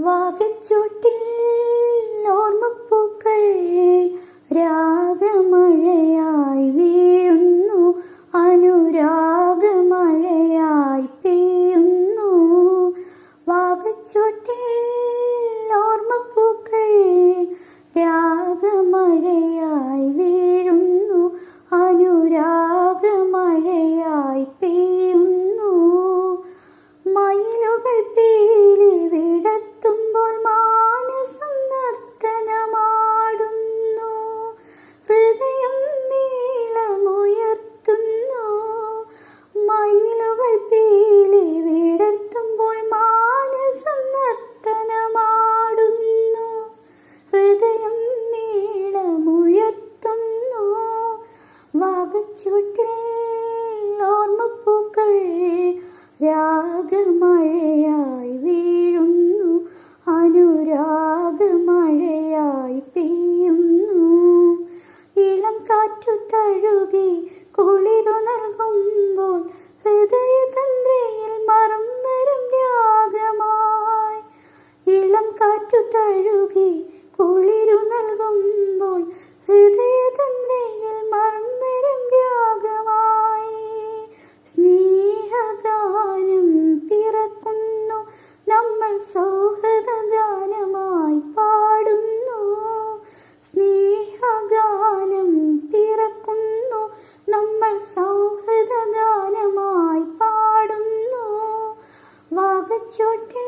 വാകച്ചോട്ടിൽ ഓർമ്മപ്പൂക്കൾ രാഗമഴയായി വീഴുന്നു, അനുരാഗമഴയായി പെയ്യുന്നു. വാകച്ചോട്ടിൽ ഓർമ്മപ്പൂക്കൾ രാഗമഴയായി വീഴുന്നു, അനുരാഗമഴയായി പെയ്യുന്നു. മയിലുകൾ പീലി വിടർത്തുമ്പോൾ മാനസം നർത്തനമാടുന്നു, ഹൃദയം നീളമുയർത്തുന്നു. മയിലുകൾ പീലി വിടർത്തുമ്പോൾ മാനസം നർത്തനമാടുന്നു, ഹൃദയം നീളമുയർത്തുന്നു. വാകച്ചോട്ടിൽ ഓർമ്മപ്പൂക്കൾ രാഗമഴയായി വീഴുന്നു, അനുരാഗമഴയായി പെയ്യുന്നു. ഇളം കാറ്റു തഴുകി കുളിരു നൽകുമ്പോൾ ഹൃദയതന്ത്രയിൽ മറം വരും രാഗമായി. ഇളം കാറ്റു തഴുകി കുളിരു നൽകുമ്പോൾ ഹൃദയതന്ത്രയിൽ മറം വരും രാഗമായി. സ്നേഹഗാനം പിറക്കുന്നു, നമ്മൾ സൗഹൃദഗാനമായി പാടുന്നു. സ്നേഹഗാനം പിറക്കുന്നു, നമ്മൾ സൗഹൃദഗാനമായി പാടുന്നു. വാകച്ചോട്ടിൽ